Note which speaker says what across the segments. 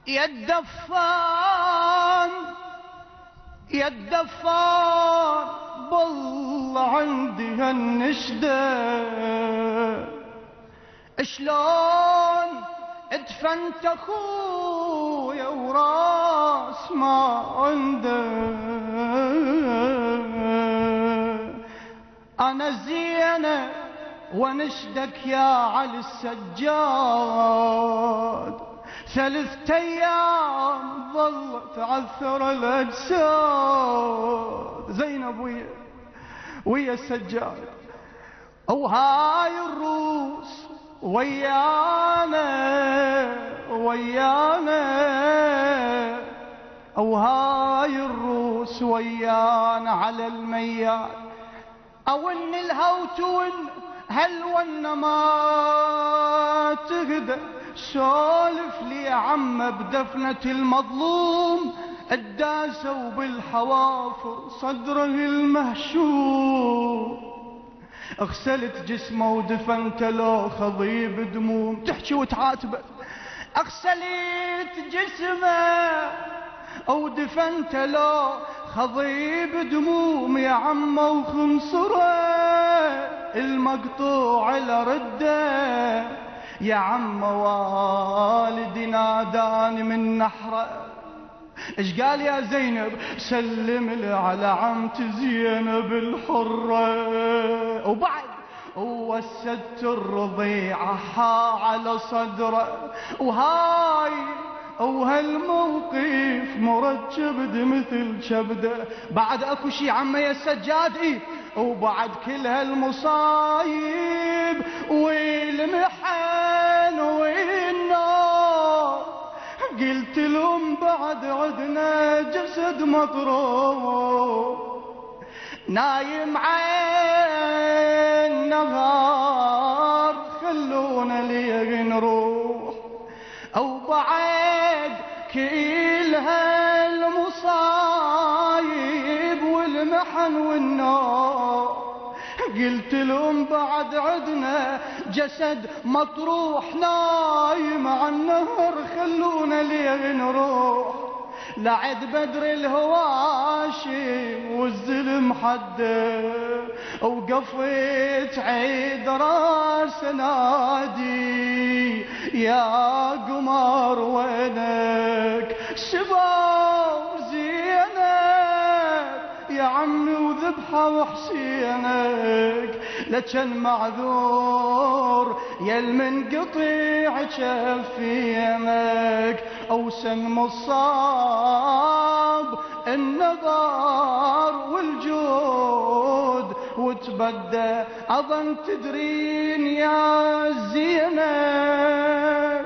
Speaker 1: يا الدفان يا الدفان بالله عندي هالنشدة، شلون ادفنت اخويا وراس ما عنده. انا زينة ونشدك يا علي السجاد، 3 أيام ظلت عثر الأجساد. زينب ويا السجاد، وهاي الروس ويانا وهاي الروس ويانا على الميال. أون الهوت هل ما تهدى، سولف لي يا عم بدفنة المظلوم، الداسوا بالحوافر صدره المهشوم. اغسلت جسمه ودفنت له خضيب دموم. تحكي وتعاتبه، اغسلت جسمه ودفنت له خضيب دموم يا عم، وخنصره المقطوع لرده يا عم. والدي ناداني من نحره، ايش قال يا زينب؟ سلم لي على عمتي زينب الحرة. وبعد ووسدت الرضيعة على صدره، وهالموقف مركب مثل شبده. بعد اكو شي عمي يا السجاد؟ وبعد كل هالمصايب والمحن والنار، قلت لهم بعد عدنا جسد مطروح نايم عين نهار، خلونا ليه نروح. او بعد كل هالمصايب والمحن والنار، قلت لهم بعد عدنا جسد مطروح نايم عن النهر، خلونا ليه نروح. لعد بدر الهواشم والزلم حده، وقفت عيد راس نادي يا قمر وينك شباب زينب يا عمي وذبحة وحسينك. لكن معذور يا المنقطيع شفينك، اوسن مصاب النظر والجود وتبدى. اظن تدرين يا زينب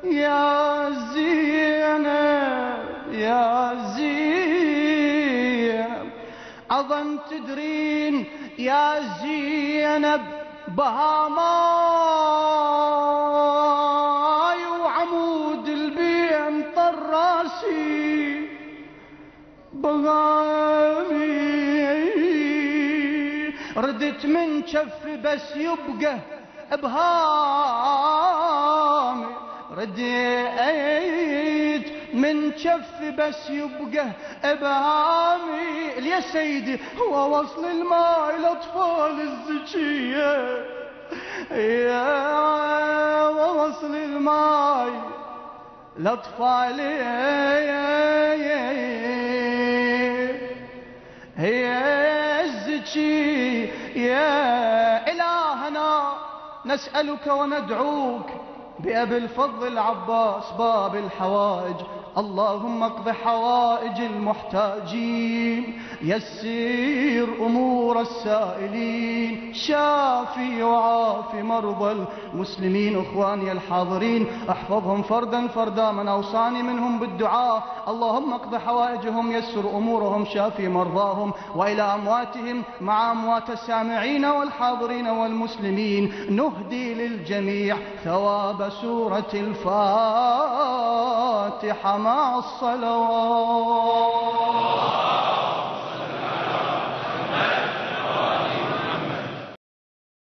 Speaker 1: يا زينب يا زينب، اظن تدرين يا زينب بهاماي وعمود البين طراسي بغامي. ردت من كف بس يبقى بهامي، رديت من كف بس يبقى بهامي. يا سيدي هو وصل الماء لأطفال الزكية، يا وصل الماء لأطفال هي الزكية. يا إلهنا نسألك وندعوك بأبي الفضل العباس باب الحوائج، اللهم اقض حوائج المحتاجين، يسير أمور السائلين، شافي وعافي مرضى المسلمين. أخواني الحاضرين احفظهم فردا فردا، من أوصاني منهم بالدعاء، اللهم اقض حوائجهم، يسر أمورهم، شافي مرضاهم. وإلى أمواتهم مع أموات السامعين والحاضرين والمسلمين نهدي للجميع ثواب سورة الفاتحة مع الصلوات.